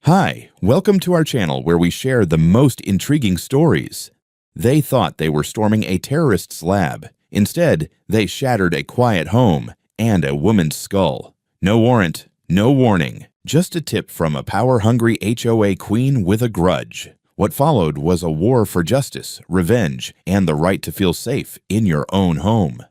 Hi, welcome to our channel where we share the most intriguing stories. They thought they were storming a terrorist's lab. Instead, they shattered a quiet home and a woman's skull. No warrant, no warning, just a tip from a power-hungry HOA queen with a grudge. What followed was a war for justice, revenge, and the right to feel safe in your own home.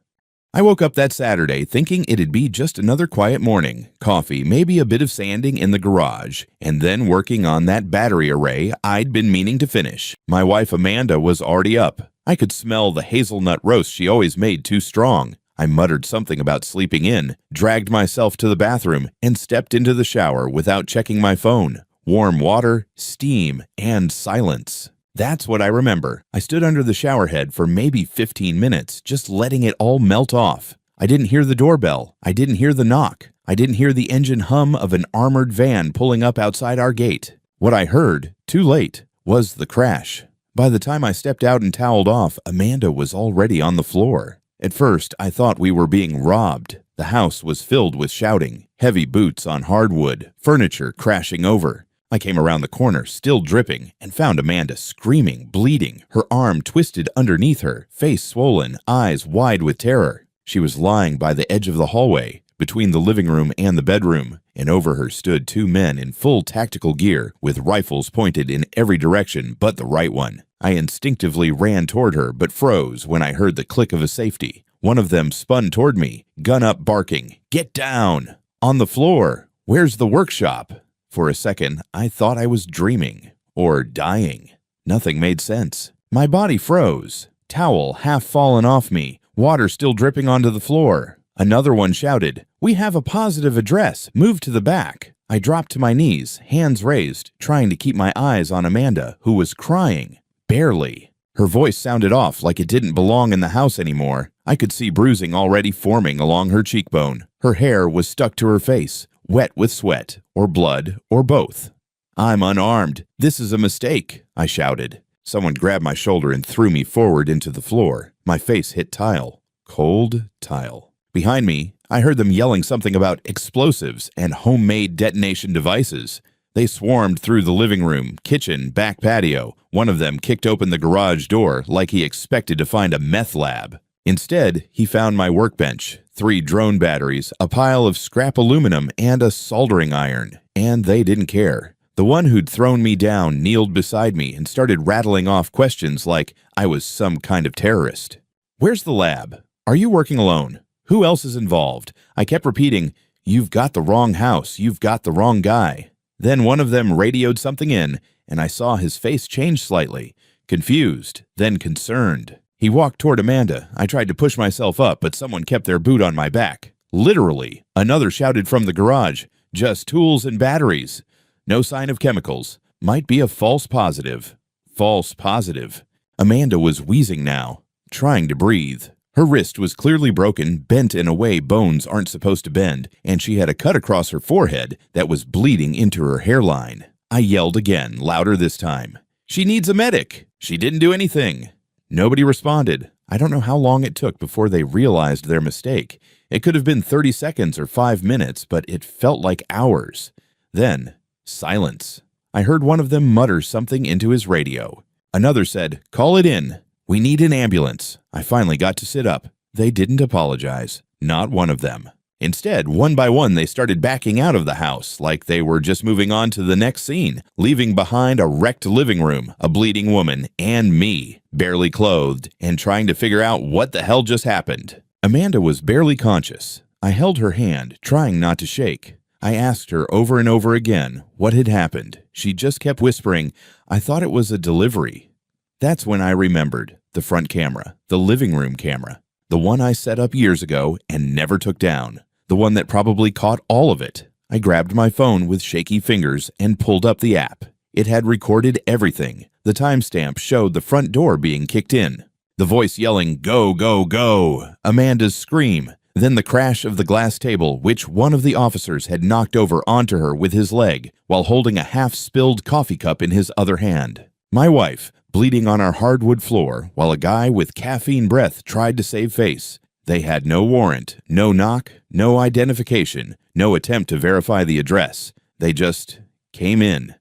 I woke up that Saturday thinking it'd be just another quiet morning, coffee, maybe a bit of sanding in the garage, and then working on that battery array I'd been meaning to finish. My wife Amanda was already up. I could smell the hazelnut roast she always made too strong. I muttered something about sleeping in, dragged myself to the bathroom, and stepped into the shower without checking my phone. Warm water, steam, and silence. That's what I remember. I stood under the shower head for maybe 15 minutes, just letting it all melt off. I didn't hear the doorbell. I didn't hear the knock. I didn't hear the engine hum of an armored van pulling up outside our gate. What I heard, too late, was the crash. By the time I stepped out and toweled off, Amanda was already on the floor. At first, I thought we were being robbed. The house was filled with shouting, heavy boots on hardwood, furniture crashing over. I came around the corner, still dripping, and found Amanda screaming, bleeding, her arm twisted underneath her, face swollen, eyes wide with terror. She was lying by the edge of the hallway, between the living room and the bedroom, and over her stood two men in full tactical gear, with rifles pointed in every direction but the right one. I instinctively ran toward her, but froze when I heard the click of a safety. One of them spun toward me, gun up barking, "Get down!" On the floor. Where's the workshop? For a second, I thought I was dreaming, or dying. Nothing made sense. My body froze, towel half fallen off me, water still dripping onto the floor. Another one shouted, "We have a positive address, move to the back." I dropped to my knees, hands raised, trying to keep my eyes on Amanda, who was crying. Barely. Her voice sounded off like it didn't belong in the house anymore. I could see bruising already forming along her cheekbone. Her hair was stuck to her face, wet with sweat, or blood, or both. "I'm unarmed. This is a mistake," I shouted. Someone grabbed my shoulder and threw me forward into the floor. My face hit tile. Cold tile. Behind me, I heard them yelling something about explosives and homemade detonation devices. They swarmed through the living room, kitchen, back patio. One of them kicked open the garage door like he expected to find a meth lab. Instead, he found my workbench, 3 drone batteries, a pile of scrap aluminum, and a soldering iron. And they didn't care. The one who'd thrown me down kneeled beside me and started rattling off questions like I was some kind of terrorist. "Where's the lab? Are you working alone? Who else is involved?" I kept repeating, "You've got the wrong house. You've got the wrong guy." Then one of them radioed something in, and I saw his face change slightly, confused, then concerned. He walked toward Amanda. I tried to push myself up, but someone kept their boot on my back. Literally. Another shouted from the garage, "Just tools and batteries. No sign of chemicals. Might be a false positive." False positive. Amanda was wheezing now, trying to breathe. Her wrist was clearly broken, bent in a way bones aren't supposed to bend, and she had a cut across her forehead that was bleeding into her hairline. I yelled again, louder this time. "She needs a medic. She didn't do anything." Nobody responded. I don't know how long it took before they realized their mistake. It could have been 30 seconds or 5 minutes, but it felt like hours. Then, silence. I heard one of them mutter something into his radio. Another said, "Call it in. We need an ambulance." I finally got to sit up. They didn't apologize. Not one of them. Instead, one by one, they started backing out of the house, like they were just moving on to the next scene, leaving behind a wrecked living room, a bleeding woman, and me, barely clothed, and trying to figure out what the hell just happened. Amanda was barely conscious. I held her hand, trying not to shake. I asked her over and over again what had happened. She just kept whispering, "I thought it was a delivery." That's when I remembered the front camera, the living room camera, the one I set up years ago and never took down. The one that probably caught all of it. I grabbed my phone with shaky fingers and pulled up the app. It had recorded everything. The timestamp showed the front door being kicked in. The voice yelling, "Go, go, go!" Amanda's scream. Then the crash of the glass table, which one of the officers had knocked over onto her with his leg, while holding a half-spilled coffee cup in his other hand. My wife, bleeding on our hardwood floor, while a guy with caffeine breath tried to save face. They had no warrant, no knock, no identification, no attempt to verify the address. They just came in.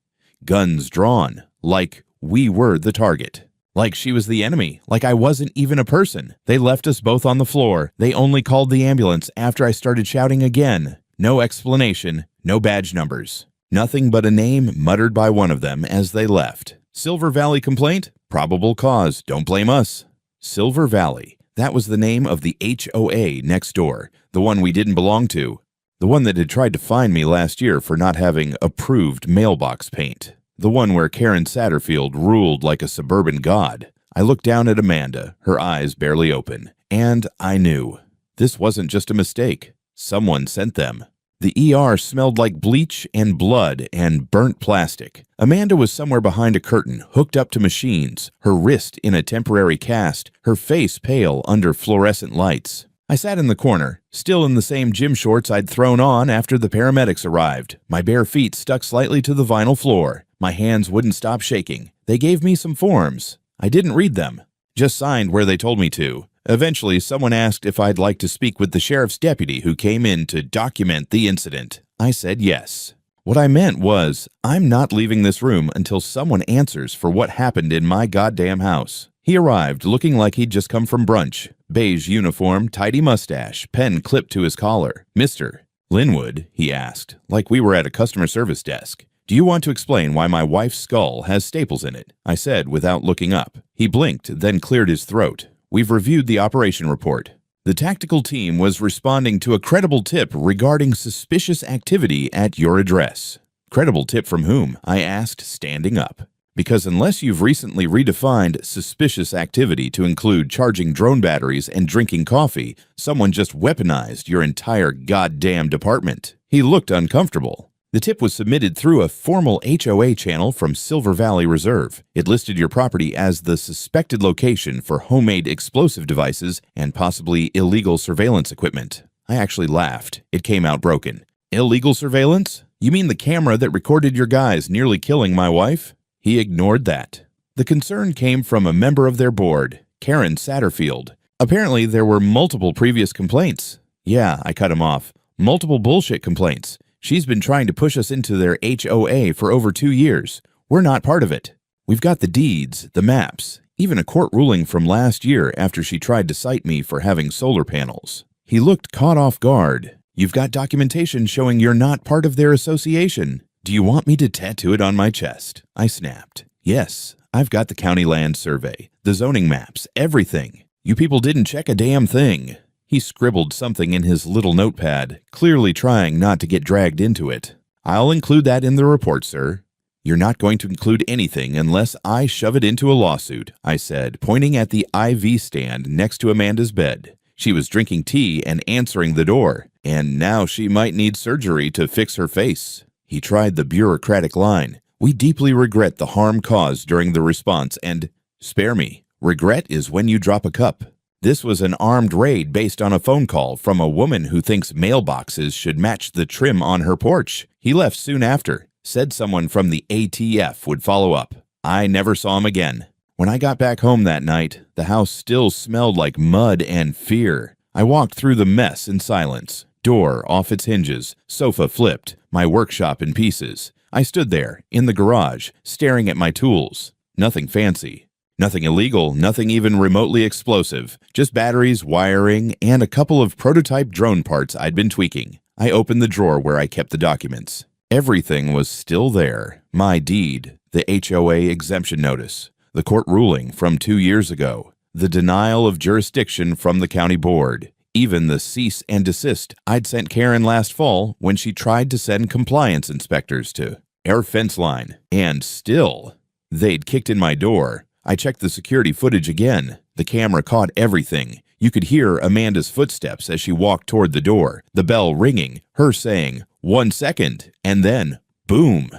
guns drawn, like we were the target. Like she was the enemy, like I wasn't even a person. They left us both on the floor. They only called the ambulance after I started shouting again. No explanation, no badge numbers. Nothing but a name muttered by one of them as they left. Silver Valley complaint? Probable cause. Don't blame us. Silver Valley. That was the name of the HOA next door, the one we didn't belong to. The one that had tried to fine me last year for not having approved mailbox paint. The one where Karen Satterfield ruled like a suburban god. I looked down at Amanda, her eyes barely open, and I knew. This wasn't just a mistake. Someone sent them. The ER smelled like bleach and blood and burnt plastic. Amanda was somewhere behind a curtain, hooked up to machines, her wrist in a temporary cast, her face pale under fluorescent lights. I sat in the corner, still in the same gym shorts I'd thrown on after the paramedics arrived, my bare feet stuck slightly to the vinyl floor. My hands wouldn't stop shaking. They gave me some forms. I didn't read them, just signed where they told me to. Eventually, someone asked if I'd like to speak with the sheriff's deputy who came in to document the incident. I said yes. What I meant was, I'm not leaving this room until someone answers for what happened in my goddamn house. He arrived looking like he'd just come from brunch. Beige uniform, tidy mustache, pen clipped to his collar. Mr. Linwood, he asked, like we were at a customer service desk. Do you want to explain why my wife's skull has staples in it? I said without looking up. He blinked, then cleared his throat. We've reviewed the operation report. The tactical team was responding to a credible tip regarding suspicious activity at your address. Credible tip from whom? I asked, standing up. Because unless you've recently redefined suspicious activity to include charging drone batteries and drinking coffee, someone just weaponized your entire goddamn department. He looked uncomfortable. The tip was submitted through a formal HOA channel from Silver Valley Reserve. It listed your property as the suspected location for homemade explosive devices and possibly illegal surveillance equipment. I actually laughed. It came out broken. Illegal surveillance? You mean the camera that recorded your guys nearly killing my wife? He ignored that. The concern came from a member of their board, Karen Satterfield. Apparently, there were multiple previous complaints. Yeah, I cut him off. Multiple bullshit complaints. She's been trying to push us into their HOA for over 2 years. We're not part of it. We've got the deeds, the maps, even a court ruling from last year after she tried to cite me for having solar panels. He looked caught off guard. You've got documentation showing you're not part of their association. Do you want me to tattoo it on my chest? I snapped. Yes, I've got the county land survey, the zoning maps, everything. You people didn't check a damn thing. He scribbled something in his little notepad, clearly trying not to get dragged into it. I'll include that in the report, sir. You're not going to include anything unless I shove it into a lawsuit, I said, pointing at the IV stand next to Amanda's bed. She was drinking tea and answering the door, and now she might need surgery to fix her face. He tried the bureaucratic line. We deeply regret the harm caused during the response and, spare me, regret is when you drop a cup. This was an armed raid based on a phone call from a woman who thinks mailboxes should match the trim on her porch. He left soon after, said someone from the ATF would follow up. I never saw him again. When I got back home that night, the house still smelled like mud and fear. I walked through the mess in silence. Door off its hinges, sofa flipped, my workshop in pieces. I stood there, in the garage, staring at my tools. Nothing fancy. Nothing illegal, nothing even remotely explosive. Just batteries, wiring, and a couple of prototype drone parts I'd been tweaking. I opened the drawer where I kept the documents. Everything was still there. My deed, the HOA exemption notice, the court ruling from 2 years ago, the denial of jurisdiction from the county board, even the cease and desist I'd sent Karen last fall when she tried to send compliance inspectors to our fence line. And still, they'd kicked in my door. I checked the security footage again. The camera caught everything. You could hear Amanda's footsteps as she walked toward the door, the bell ringing, her saying, 1 second, and then, boom.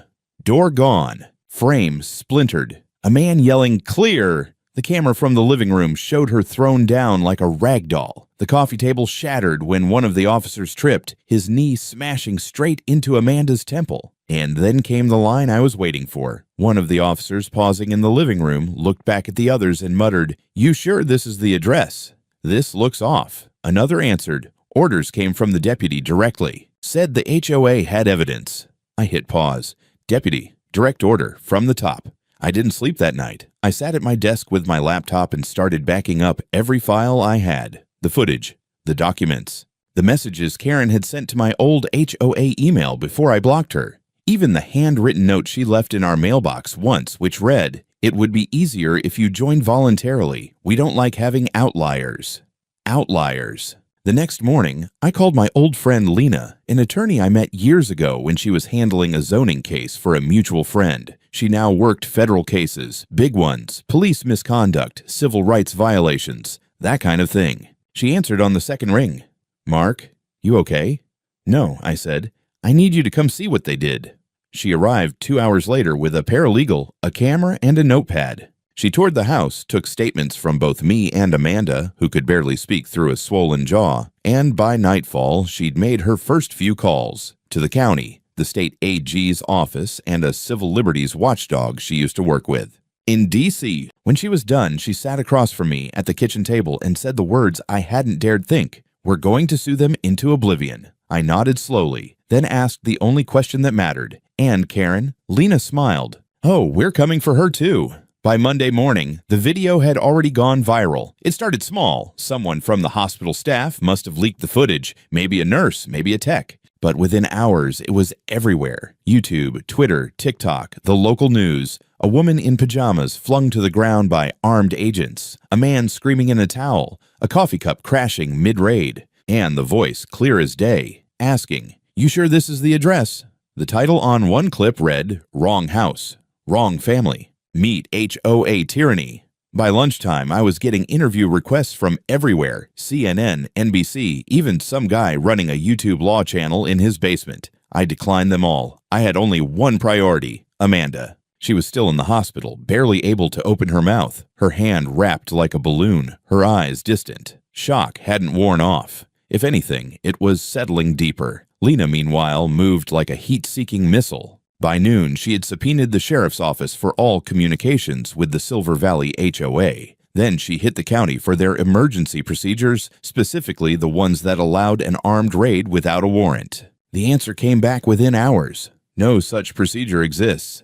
Door gone. Frame splintered. A man yelling, clear. The camera from the living room showed her thrown down like a rag doll. The coffee table shattered when one of the officers tripped, his knee smashing straight into Amanda's temple. And then came the line I was waiting for. One of the officers, pausing in the living room, looked back at the others and muttered, "You sure this is the address? This looks off." Another answered. Orders came from the deputy directly. Said the HOA had evidence. I hit pause. "Deputy, Direct order from the top. I didn't sleep that night. I sat at my desk with my laptop and started backing up every file I had. The footage, the documents, the messages Karen had sent to my old HOA email before I blocked her. Even the handwritten note she left in our mailbox once, which read, "It would be easier if you joined voluntarily. We don't like having outliers." Outliers. The next morning, I called my old friend Lena, an attorney I met years ago when she was handling a zoning case for a mutual friend. She now worked federal cases, big ones, police misconduct, civil rights violations, that kind of thing. She answered on the second ring. "Mark, you okay?" "No," I said. "I need you to come see what they did." She arrived 2 hours later with a paralegal, a camera, and a notepad. She toured the house, took statements from both me and Amanda, who could barely speak through a swollen jaw, and by nightfall, she'd made her first few calls to the county, the state AG's office, and a civil liberties watchdog she used to work with. In D.C., when she was done, she sat across from me at the kitchen table and said the words I hadn't dared think. "We're going to sue them into oblivion." I nodded slowly, then asked the only question that mattered. "And Karen?" Lena smiled. "Oh, we're coming for her too." By Monday morning, the video had already gone viral. It started small. Someone from the hospital staff must have leaked the footage, maybe a nurse, maybe a tech. But within hours, it was everywhere. YouTube, Twitter, TikTok, the local news. A woman in pajamas flung to the ground by armed agents. A man screaming in a towel. A coffee cup crashing mid-raid. And the voice, clear as day, asking, "You sure this is the address?" The title on one clip read, "Wrong House, Wrong Family. Meet HOA Tyranny." By lunchtime, I was getting interview requests from everywhere, CNN, NBC, even some guy running a YouTube law channel in his basement. I declined them all. I had only one priority, Amanda. She was still in the hospital, barely able to open her mouth, her hand wrapped like a balloon, her eyes distant. Shock hadn't worn off. If anything, it was settling deeper. Lena, meanwhile, moved like a heat-seeking missile. By noon, she had subpoenaed the sheriff's office for all communications with the Silver Valley HOA. Then she hit the county for their emergency procedures, specifically the ones that allowed an armed raid without a warrant. The answer came back within hours. No such procedure exists.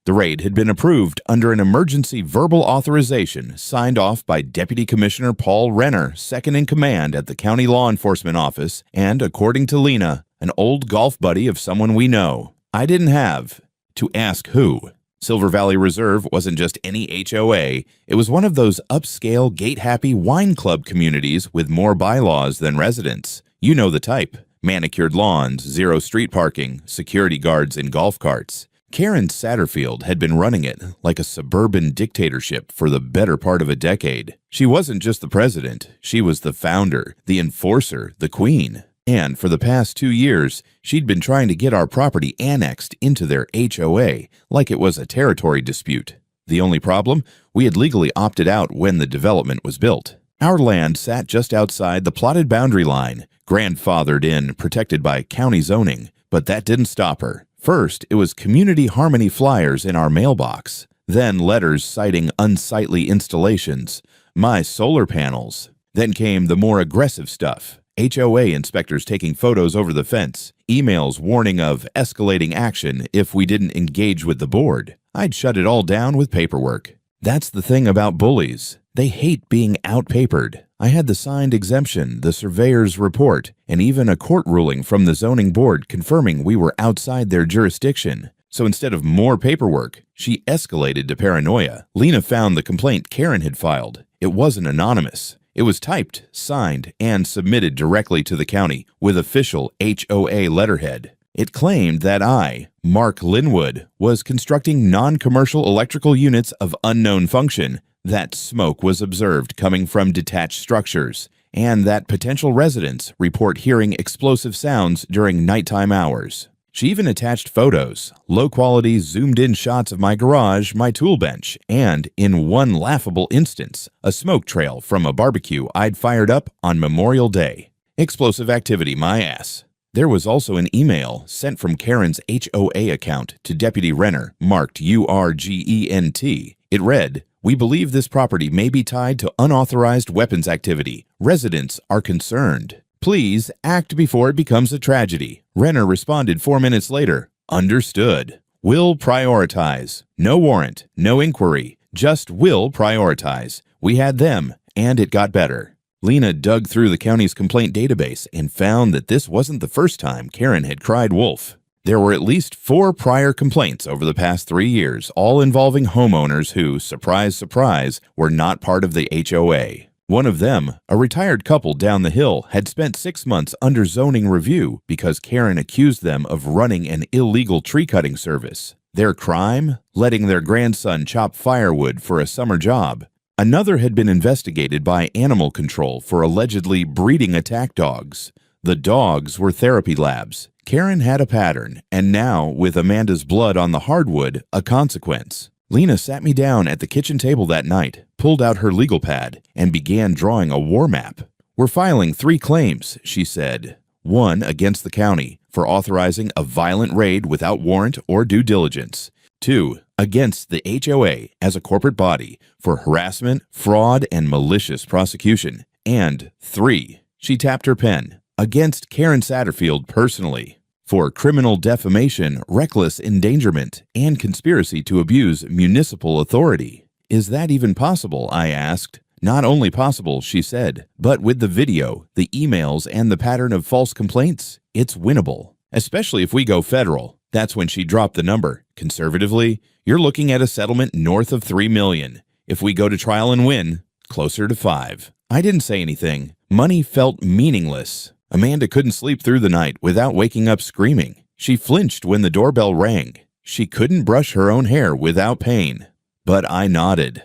The raid had been approved under an emergency verbal authorization signed off by Deputy Commissioner Paul Renner, second in command at the county law enforcement office, and, according to Lena, an old golf buddy of someone we know. I didn't have to ask who. Silver Valley Reserve wasn't just any HOA. It was one of those upscale, gate-happy wine club communities with more bylaws than residents. You know the type. Manicured lawns, zero street parking, security guards in golf carts. Karen Satterfield had been running it like a suburban dictatorship for the better part of a decade. She wasn't just the president. She was the founder, the enforcer, the queen. And for the past 2 years, she'd been trying to get our property annexed into their HOA like it was a territory dispute. The only problem? We had legally opted out when the development was built. Our land sat just outside the plotted boundary line, grandfathered in, protected by county zoning. But that didn't stop her. First, it was community harmony flyers in our mailbox. Then letters citing unsightly installations. My solar panels. Then came the more aggressive stuff. HOA inspectors taking photos over the fence, emails warning of escalating action if we didn't engage with the board. I'd shut it all down with paperwork. That's the thing about bullies. They hate being outpapered. I had the signed exemption, the surveyor's report, and even a court ruling from the zoning board confirming we were outside their jurisdiction. So instead of more paperwork, she escalated to paranoia. Lena found the complaint Karen had filed. It wasn't anonymous. It was typed, signed, and submitted directly to the county with official HOA letterhead. It claimed that I, Mark Linwood, was constructing non-commercial electrical units of unknown function, that smoke was observed coming from detached structures, and that potential residents report hearing explosive sounds during nighttime hours. She even attached photos, low-quality zoomed-in shots of my garage, my tool bench, and, in one laughable instance, a smoke trail from a barbecue I'd fired up on Memorial Day. Explosive activity, my ass. There was also an email sent from Karen's HOA account to Deputy Renner, marked URGENT. It read, "We believe this property may be tied to unauthorized weapons activity. Residents are concerned. Please act before it becomes a tragedy." Renner responded 4 minutes later, "Understood." Will prioritize. No warrant, no inquiry, just will prioritize. We had them, and it got better. Lena dug through the county's complaint database and found that this wasn't the first time Karen had cried wolf. There were at least 4 prior complaints over the past 3 years, all involving homeowners who, surprise, surprise, were not part of the HOA. One of them, a retired couple down the hill, had spent 6 months under zoning review because Karen accused them of running an illegal tree-cutting service. Their crime? Letting their grandson chop firewood for a summer job. Another had been investigated by animal control for allegedly breeding attack dogs. The dogs were therapy labs. Karen had a pattern, and now, with Amanda's blood on the hardwood, a consequence. Lena sat me down at the kitchen table that night, pulled out her legal pad, and began drawing a war map. "We're filing 3 claims," she said. 1 against the county for authorizing a violent raid without warrant or due diligence. 2 against the HOA as a corporate body for harassment, fraud, and malicious prosecution. And 3, she tapped her pen, against Karen Satterfield personally for criminal defamation, reckless endangerment, and conspiracy to abuse municipal authority. "Is that even possible?" I asked. "Not only possible," she said, "but with the video, the emails, and the pattern of false complaints, it's winnable. Especially if we go federal." That's when she dropped the number. "Conservatively, you're looking at a settlement north of $3 million. If we go to trial and win, closer to 5. I didn't say anything. Money felt meaningless. Amanda couldn't sleep through the night without waking up screaming. She flinched when the doorbell rang. She couldn't brush her own hair without pain. But I nodded.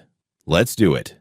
"Let's do it."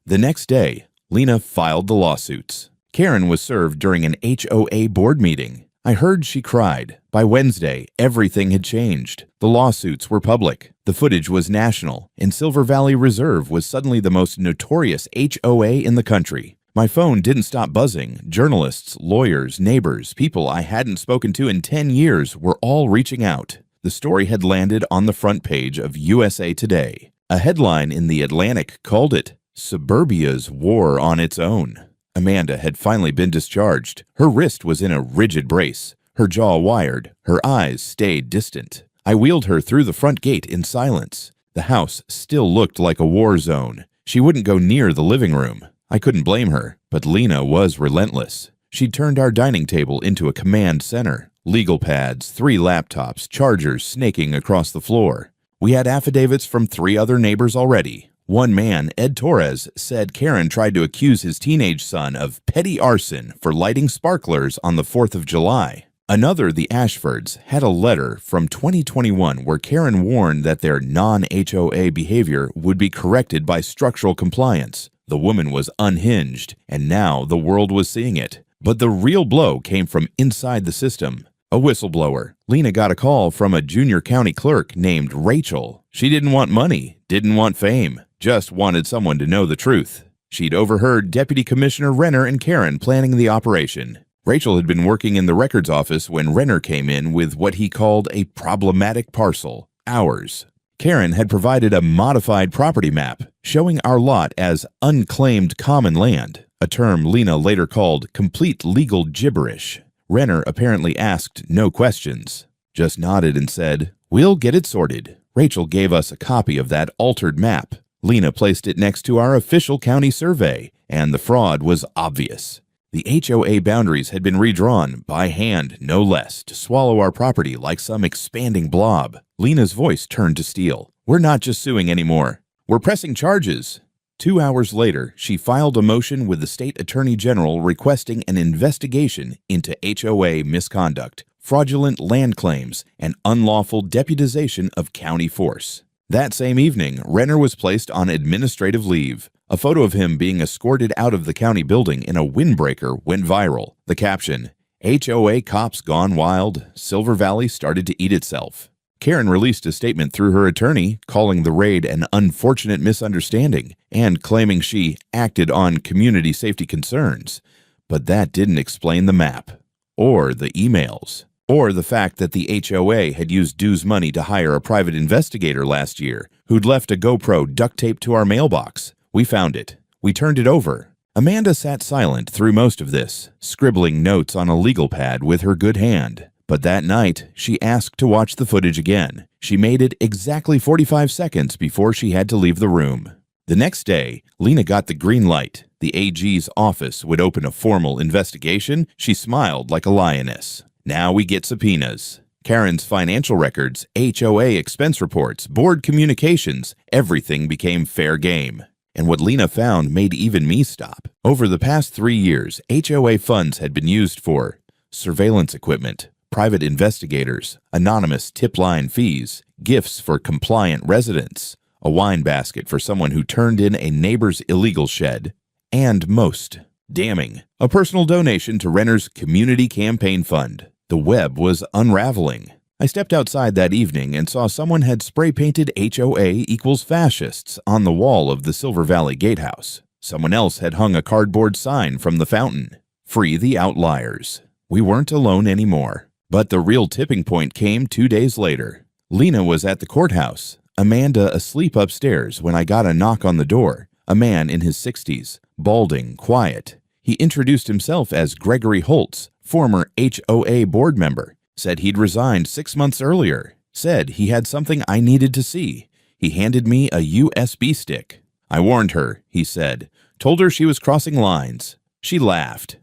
The next day, Lena filed the lawsuits. Karen was served during an HOA board meeting. I heard she cried. By Wednesday, everything had changed. The lawsuits were public. The footage was national, and Silver Valley Reserve was suddenly the most notorious HOA in the country. My phone didn't stop buzzing. Journalists, lawyers, neighbors, people I hadn't spoken to in 10 years were all reaching out. The story had landed on the front page of USA Today. A headline in The Atlantic called it, "Suburbia's War on Its Own." Amanda had finally been discharged. Her wrist was in a rigid brace, her jaw wired, her eyes stayed distant. I wheeled her through the front gate in silence. The house still looked like a war zone. She wouldn't go near the living room. I couldn't blame her, but Lena was relentless. She'd turned our dining table into a command center. Legal pads, 3 laptops, chargers snaking across the floor. We had affidavits from 3 other neighbors already. One man, Ed Torres, said Karen tried to accuse his teenage son of petty arson for lighting sparklers on the 4th of July. Another, the Ashfords, had a letter from 2021 where Karen warned that their non-HOA behavior would be corrected by structural compliance. The woman was unhinged, and now the world was seeing it. But the real blow came from inside the system. A whistleblower. Lena got a call from a junior county clerk named Rachel. She didn't want money, didn't want fame, just wanted someone to know the truth. She'd overheard Deputy Commissioner Renner and Karen planning the operation. Rachel had been working in the records office when Renner came in with what he called a problematic parcel, ours. Karen had provided a modified property map showing our lot as unclaimed common land, a term Lena later called complete legal gibberish. Renner apparently asked no questions, just nodded and said, "We'll get it sorted." Rachel gave us a copy of that altered map. Lena placed it next to our official county survey, and the fraud was obvious. The HOA boundaries had been redrawn, by hand no less, to swallow our property like some expanding blob. Lena's voice turned to steel. "We're not just suing anymore. We're pressing charges." 2 hours later, she filed a motion with the state attorney general requesting an investigation into HOA misconduct, fraudulent land claims, and unlawful deputization of county force. That same evening, Renner was placed on administrative leave. A photo of him being escorted out of the county building in a windbreaker went viral. The caption, "HOA cops gone wild, Silver Valley started to eat itself." Karen released a statement through her attorney, calling the raid an unfortunate misunderstanding and claiming she acted on community safety concerns. But that didn't explain the map, or the emails, or the fact that the HOA had used dues money to hire a private investigator last year who'd left a GoPro duct taped to our mailbox. We found it. We turned it over. Amanda sat silent through most of this, scribbling notes on a legal pad with her good hand. But that night, she asked to watch the footage again. She made it exactly 45 seconds before she had to leave the room. The next day, Lena got the green light. The AG's office would open a formal investigation. She smiled like a lioness. Now we get subpoenas. Karen's financial records, HOA expense reports, board communications, everything became fair game. And what Lena found made even me stop. Over the past 3 years, HOA funds had been used for surveillance equipment, private investigators, anonymous tip line fees, gifts for compliant residents, a wine basket for someone who turned in a neighbor's illegal shed, and most damning, a personal donation to Renner's community campaign fund. The web was unraveling. I stepped outside that evening and saw someone had spray-painted HOA equals fascists on the wall of the Silver Valley Gatehouse. Someone else had hung a cardboard sign from the fountain. Free the outliers. We weren't alone anymore. But the real tipping point came 2 days later. Lena was at the courthouse. Amanda asleep upstairs when I got a knock on the door. A man in his 60s, balding, quiet. He introduced himself as Gregory Holtz, former HOA board member. Said he'd resigned 6 months earlier. Said he had something I needed to see. He handed me a USB stick. I warned her, he said. Told her she was crossing lines. She laughed.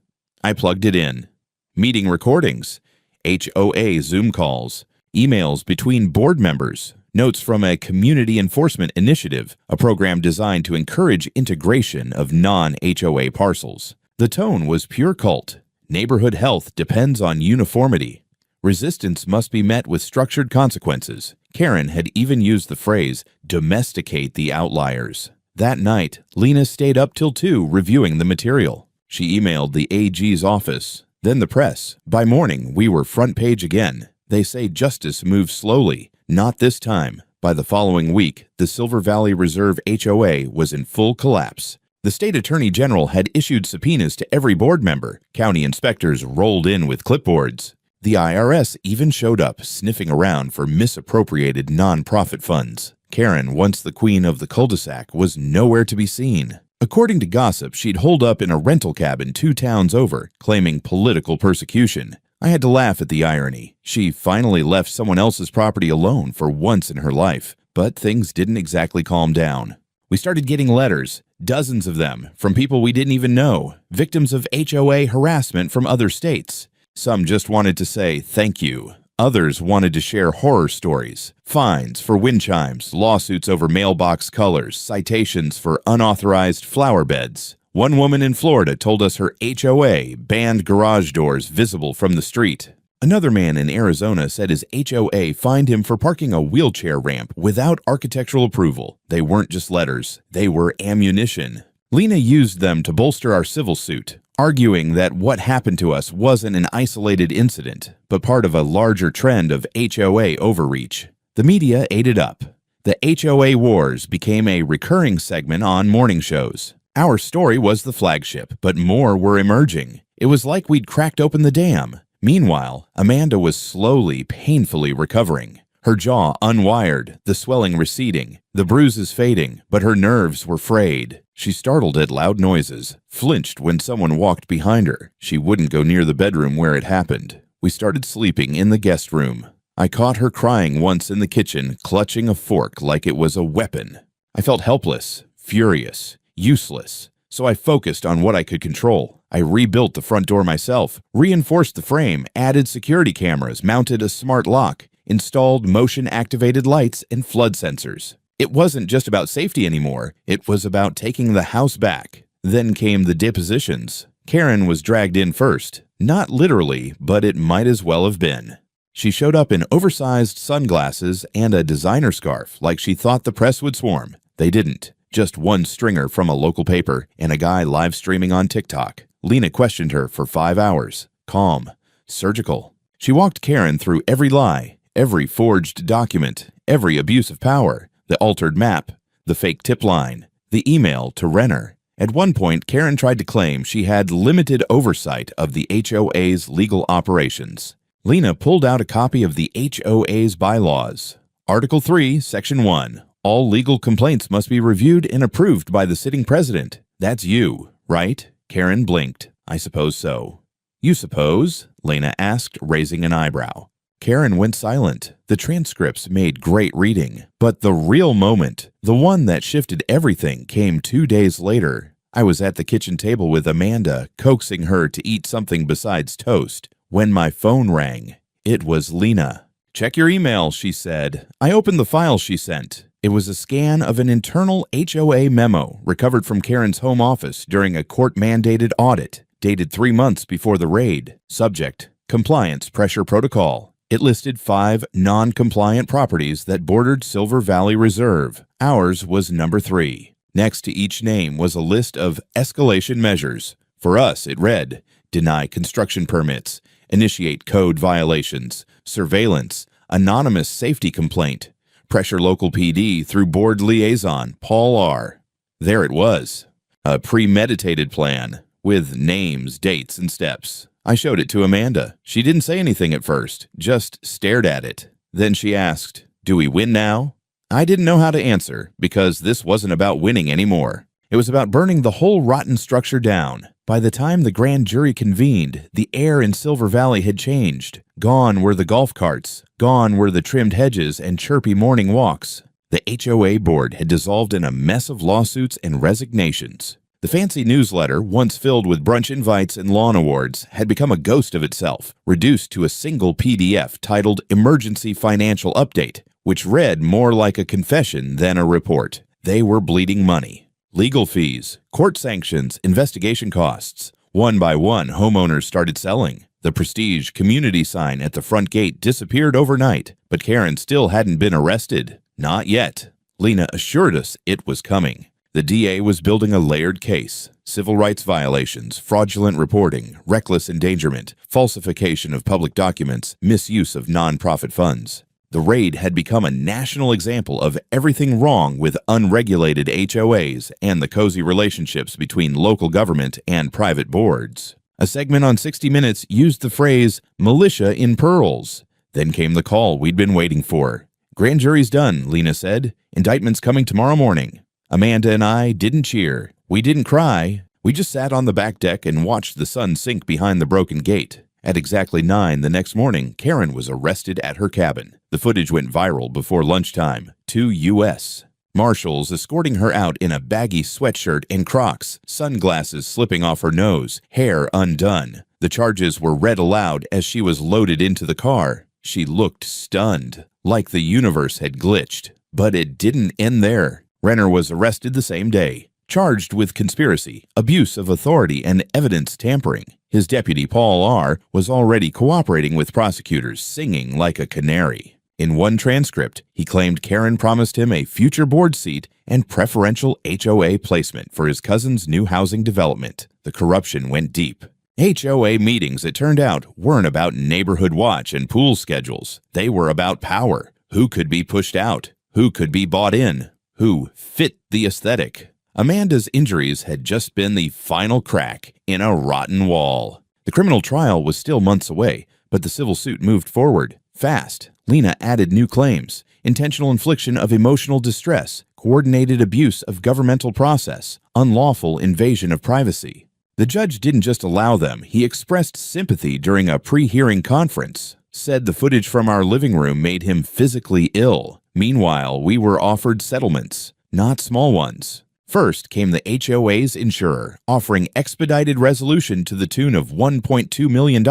I plugged it in. Meeting recordings, HOA Zoom calls, emails between board members, notes from a community enforcement initiative, a program designed to encourage integration of non-HOA parcels. The tone was pure cult. Neighborhood health depends on uniformity. Resistance must be met with structured consequences. Karen had even used the phrase, domesticate the outliers. That night, Lena stayed up till 2 reviewing the material. She emailed the AG's office, then the press. By morning, we were front page again. They say justice moves slowly. Not this time. By the following week, the Silver Valley Reserve HOA was in full collapse. The state attorney general had issued subpoenas to every board member. County inspectors rolled in with clipboards. The IRS even showed up, sniffing around for misappropriated nonprofit funds. Karen, once the queen of the cul-de-sac, was nowhere to be seen. According to gossip, she'd holed up in a rental cabin 2 towns over, claiming political persecution. I had to laugh at the irony. She finally left someone else's property alone for once in her life, but things didn't exactly calm down. We started getting letters, dozens of them, from people we didn't even know, victims of HOA harassment from other states. Some just wanted to say thank you. Others wanted to share horror stories, fines for wind chimes, lawsuits over mailbox colors, citations for unauthorized flower beds. One woman in Florida told us her HOA banned garage doors visible from the street. Another man in Arizona said his HOA fined him for parking a wheelchair ramp without architectural approval. They weren't just letters, they were ammunition. Lena used them to bolster our civil suit, arguing that what happened to us wasn't an isolated incident, but part of a larger trend of HOA overreach. The media ate it up. The HOA wars became a recurring segment on morning shows. Our story was the flagship, but more were emerging. It was like we'd cracked open the dam. Meanwhile, Amanda was slowly, painfully recovering. Her jaw unwired, the swelling receding, the bruises fading, but her nerves were frayed. She startled at loud noises, flinched when someone walked behind her. She wouldn't go near the bedroom where it happened. We started sleeping in the guest room. I caught her crying once in the kitchen, clutching a fork like it was a weapon. I felt helpless, furious, useless, so I focused on what I could control. I rebuilt the front door myself, reinforced the frame, added security cameras, mounted a smart lock, installed motion-activated lights and flood sensors. It wasn't just about safety anymore, it was about taking the house back. Then came the depositions. Karen was dragged in first. Not literally, but it might as well have been. She showed up in oversized sunglasses and a designer scarf like she thought the press would swarm. They didn't. Just one stringer from a local paper and a guy live streaming on TikTok. Lena questioned her for 5 hours. Calm. Surgical. She walked Karen through every lie, every forged document, every abuse of power, the altered map, the fake tip line, the email to Renner. At one point, Karen tried to claim she had limited oversight of the HOA's legal operations. Lena pulled out a copy of the HOA's bylaws. Article 3, Section 1. All legal complaints must be reviewed and approved by the sitting president. That's you, right? Karen blinked. I suppose so. You suppose? Lena asked, raising an eyebrow. Karen went silent. The transcripts made great reading. But the real moment, the one that shifted everything, came 2 days later. I was at the kitchen table with Amanda, coaxing her to eat something besides toast, when my phone rang. It was Lena. "Check your email," she said. I opened the file she sent. It was a scan of an internal HOA memo recovered from Karen's home office during a court-mandated audit, dated 3 months before the raid. Subject: Compliance Pressure Protocol. It listed 5 non-compliant properties that bordered Silver Valley Reserve. Ours was number 3. Next to each name was a list of escalation measures. For us, it read: deny construction permits, initiate code violations, surveillance, anonymous safety complaint, pressure local PD through board liaison Paul R. There it was, a premeditated plan with names, dates, and steps. I showed it to Amanda. She didn't say anything at first, just stared at it. Then she asked, "Do we win now?" I didn't know how to answer, because this wasn't about winning anymore. It was about burning the whole rotten structure down. By the time the grand jury convened, the air in Silver Valley had changed. Gone were the golf carts. Gone were the trimmed hedges and chirpy morning walks. The HOA board had dissolved in a mess of lawsuits and resignations. The fancy newsletter, once filled with brunch invites and lawn awards, had become a ghost of itself, reduced to a single PDF titled Emergency Financial Update, which read more like a confession than a report. They were bleeding money. Legal fees, court sanctions, investigation costs. One by one, homeowners started selling. The prestige community sign at the front gate disappeared overnight, but Karen still hadn't been arrested. Not yet. Lena assured us it was coming. The DA was building a layered case: civil rights violations, fraudulent reporting, reckless endangerment, falsification of public documents, misuse of nonprofit funds. The raid had become a national example of everything wrong with unregulated HOAs and the cozy relationships between local government and private boards. A segment on 60 Minutes used the phrase "militia in pearls." Then came the call we'd been waiting for. "Grand jury's done," Lena said. "Indictment's coming tomorrow morning." Amanda and I didn't cheer. We didn't cry. We just sat on the back deck and watched the sun sink behind the broken gate. At exactly 9 the next morning, Karen was arrested at her cabin. The footage went viral before lunchtime. 2 U.S. Marshals escorting her out in a baggy sweatshirt and Crocs, sunglasses slipping off her nose, hair undone. The charges were read aloud as she was loaded into the car. She looked stunned, like the universe had glitched. But it didn't end there. Renner was arrested the same day, charged with conspiracy, abuse of authority, and evidence tampering. His deputy, Paul R., was already cooperating with prosecutors, singing like a canary. In one transcript, he claimed Karen promised him a future board seat and preferential HOA placement for his cousin's new housing development. The corruption went deep. HOA meetings, it turned out, weren't about neighborhood watch and pool schedules. They were about power. Who could be pushed out? Who could be bought in? Who fit the aesthetic? Amanda's injuries had just been the final crack in a rotten wall. The criminal trial was still months away, but the civil suit moved forward fast. Lena added new claims: intentional infliction of emotional distress, coordinated abuse of governmental process, unlawful invasion of privacy. The judge didn't just allow them, he expressed sympathy during a pre-hearing conference, said the footage from our living room made him physically ill. Meanwhile, we were offered settlements, not small ones. First came the HOA's insurer, offering expedited resolution to the tune of $1.2 million.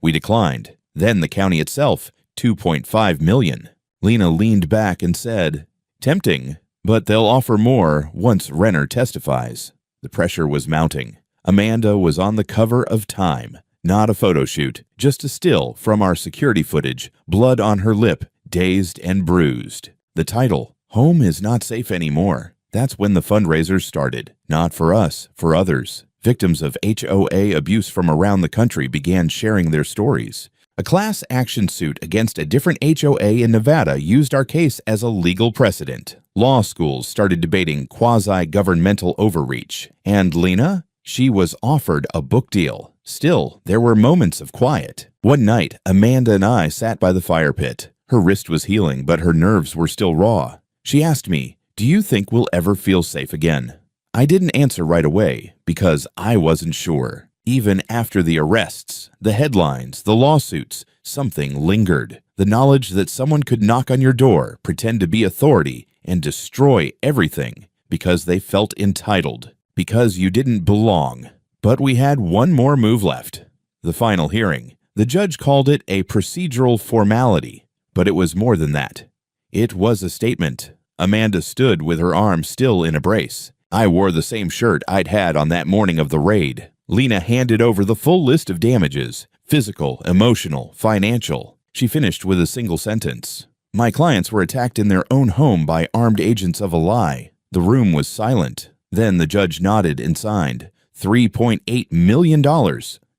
We declined. Then the county itself, $2.5 million. Lena leaned back and said, "Tempting, but they'll offer more once Renner testifies." The pressure was mounting. Amanda was on the cover of Time. Not a photo shoot, just a still from our security footage, blood on her lip, dazed and bruised. The title, "Home is Not Safe Anymore." That's when the fundraisers started. Not for us, for others. Victims of HOA abuse from around the country began sharing their stories. A class action suit against a different HOA in Nevada used our case as a legal precedent. Law schools started debating quasi-governmental overreach. And Lena? She was offered a book deal. Still, there were moments of quiet. One night, Amanda and I sat by the fire pit. Her wrist was healing, but her nerves were still raw. She asked me, "Do you think we'll ever feel safe again?" I didn't answer right away, because I wasn't sure. Even after the arrests, the headlines, the lawsuits, something lingered. The knowledge that someone could knock on your door, pretend to be authority, and destroy everything because they felt entitled, because you didn't belong. But we had one more move left. The final hearing. The judge called it a procedural formality, but it was more than that. It was a statement. Amanda stood with her arm still in a brace. I wore the same shirt I'd had on that morning of the raid. Lena handed over the full list of damages, physical, emotional, financial. She finished with a single sentence. My clients were attacked in their own home by armed agents of a lie. The room was silent. Then the judge nodded and signed. $3.8 million,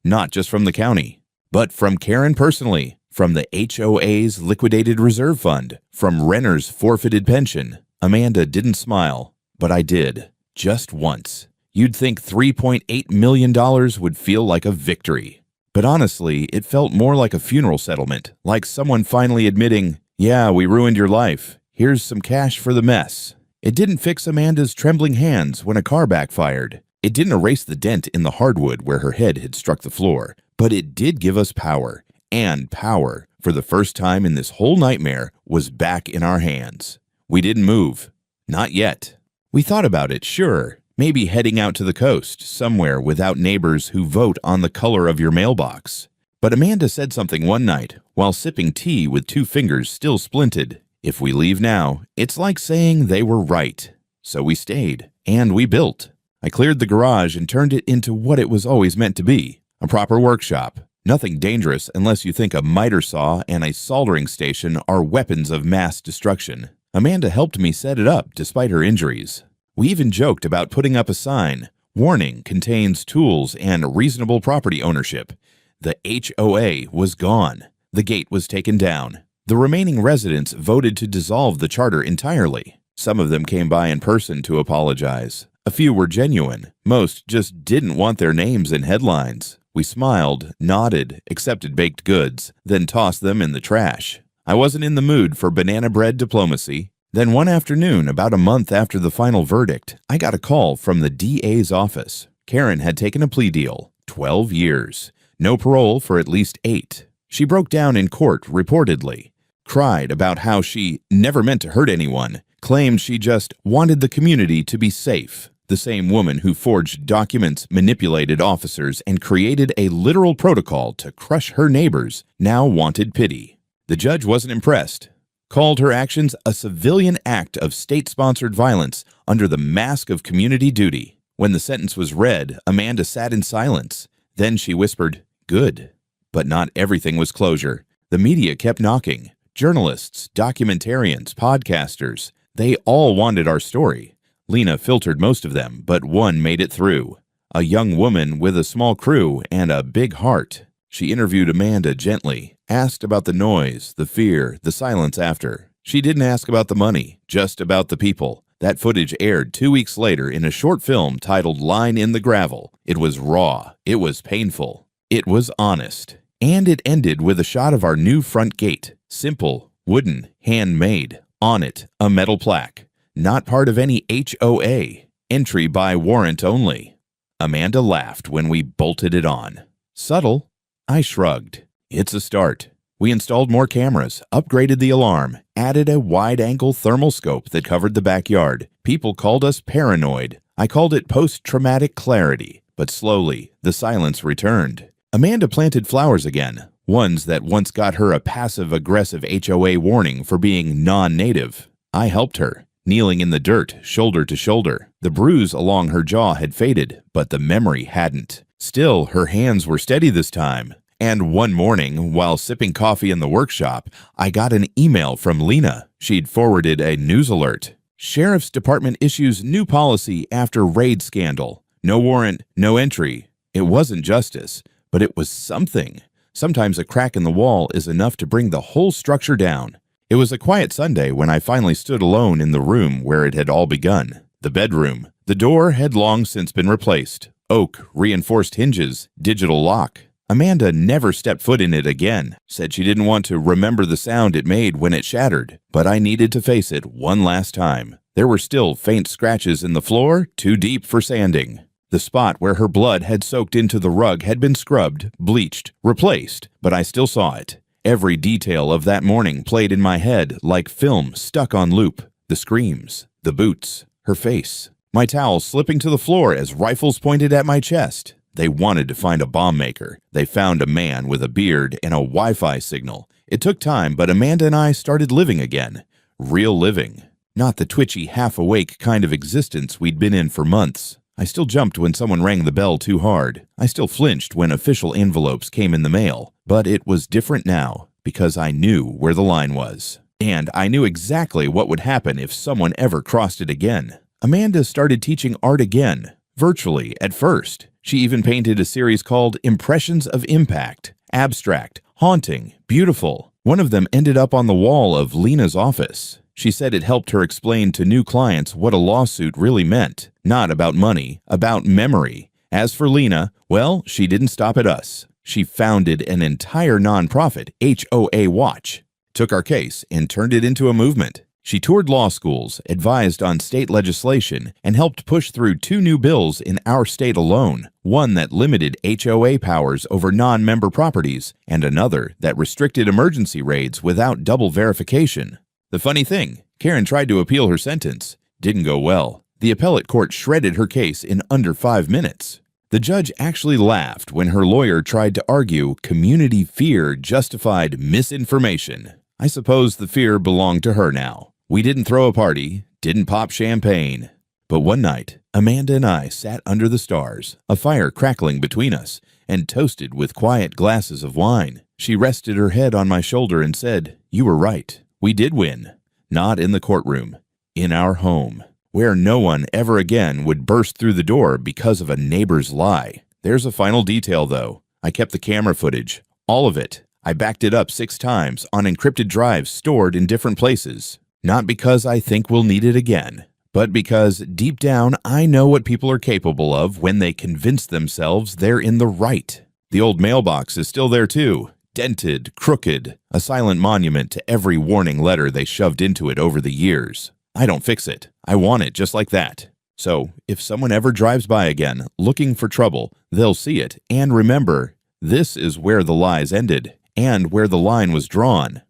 not just from the county, but from Karen personally, from the HOA's liquidated reserve fund, from Renner's forfeited pension. Amanda didn't smile, but I did, just once. You'd think $3.8 million would feel like a victory. But honestly, it felt more like a funeral settlement, like someone finally admitting, yeah, we ruined your life. Here's some cash for the mess. It didn't fix Amanda's trembling hands when a car backfired. It didn't erase the dent in the hardwood where her head had struck the floor. But it did give us power. And power, for the first time in this whole nightmare, was back in our hands. We didn't move. Not yet. We thought about it, sure. Maybe heading out to the coast, somewhere without neighbors who vote on the color of your mailbox. But Amanda said something one night, while sipping tea with 2 fingers still splinted. If we leave now, it's like saying they were right. So we stayed, and we built. I cleared the garage and turned it into what it was always meant to be, a proper workshop. Nothing dangerous unless you think a miter saw and a soldering station are weapons of mass destruction. Amanda helped me set it up despite her injuries. We even joked about putting up a sign, warning contains tools and reasonable property ownership. The HOA was gone. The gate was taken down. The remaining residents voted to dissolve the charter entirely. Some of them came by in person to apologize. A few were genuine. Most just didn't want their names in headlines. We smiled, nodded, accepted baked goods, then tossed them in the trash. I wasn't in the mood for banana bread diplomacy. Then one afternoon, about a month after the final verdict, I got a call from the DA's office. Karen had taken a plea deal, 12 years. No parole for at least 8. She broke down in court, reportedly. Cried about how she never meant to hurt anyone. Claimed she just wanted the community to be safe. The same woman who forged documents, manipulated officers, and created a literal protocol to crush her neighbors now wanted pity. The judge wasn't impressed. Called her actions a civilian act of state-sponsored violence under the mask of community duty. When the sentence was read, Amanda sat in silence. Then she whispered, "Good." But not everything was closure. The media kept knocking. Journalists, documentarians, podcasters, they all wanted our story. Lena filtered most of them, but one made it through. A young woman with a small crew and a big heart. She interviewed Amanda gently, asked about the noise, the fear, the silence after. She didn't ask about the money, just about the people. That footage aired 2 weeks later in a short film titled Line in the Gravel. It was raw. It was painful. It was honest. And it ended with a shot of our new front gate. Simple, wooden, handmade. On it, a metal plaque. Not part of any HOA. Entry by warrant only. Amanda laughed when we bolted it on. Subtle. I shrugged. It's a start. We installed more cameras, upgraded the alarm, added a wide-angle thermal scope that covered the backyard. People called us paranoid. I called it post-traumatic clarity. But slowly, the silence returned. Amanda planted flowers again, ones that once got her a passive-aggressive HOA warning for being non-native. I helped her, kneeling in the dirt, shoulder to shoulder. The bruise along her jaw had faded, but the memory hadn't. Still, her hands were steady this time. And one morning, while sipping coffee in the workshop, I got an email from Lena. She'd forwarded a news alert. Sheriff's Department issues new policy after raid scandal. No warrant, no entry. It wasn't justice, but it was something. Sometimes a crack in the wall is enough to bring the whole structure down. It was a quiet Sunday when I finally stood alone in the room where it had all begun. The bedroom. The door had long since been replaced. Oak, reinforced hinges, digital lock. Amanda never stepped foot in it again, said she didn't want to remember the sound it made when it shattered, but I needed to face it one last time. There were still faint scratches in the floor, too deep for sanding. The spot where her blood had soaked into the rug had been scrubbed, bleached, replaced, but I still saw it. Every detail of that morning played in my head like film stuck on loop. The screams, the boots, her face, my towel slipping to the floor as rifles pointed at my chest. They wanted to find a bomb maker. They found a man with a beard and a Wi-Fi signal. It took time, but Amanda and I started living again. Real living. Not the twitchy, half-awake kind of existence we'd been in for months. I still jumped when someone rang the bell too hard. I still flinched when official envelopes came in the mail. But it was different now, because I knew where the line was. And I knew exactly what would happen if someone ever crossed it again. Amanda started teaching art again, virtually at first. She even painted a series called Impressions of Impact. Abstract, haunting, beautiful. One of them ended up on the wall of Lena's office. She said it helped her explain to new clients what a lawsuit really meant. Not about money, about memory. As for Lena, well, she didn't stop at us. She founded an entire nonprofit, HOA Watch, took our case and turned it into a movement. She toured law schools, advised on state legislation, and helped push through 2 new bills in our state alone, one that limited HOA powers over non-member properties, and another that restricted emergency raids without double verification. The funny thing, Karen tried to appeal her sentence. Didn't go well. The appellate court shredded her case in under 5 minutes. The judge actually laughed when her lawyer tried to argue community fear justified misinformation. I suppose the fear belonged to her now. We didn't throw a party, didn't pop champagne. But one night, Amanda and I sat under the stars, a fire crackling between us, and toasted with quiet glasses of wine. She rested her head on my shoulder and said, "You were right. We did win. Not in the courtroom. In our home, where no one ever again would burst through the door because of a neighbor's lie." There's a final detail, though. I kept the camera footage. All of it. I backed it up 6 times on encrypted drives stored in different places. Not because I think we'll need it again, but because deep down I know what people are capable of when they convince themselves they're in the right. The old mailbox is still there too. Dented, crooked, a silent monument to every warning letter they shoved into it over the years. I don't fix it. I want it just like that. So, if someone ever drives by again, looking for trouble, they'll see it and remember, this is where the lies ended and where the line was drawn.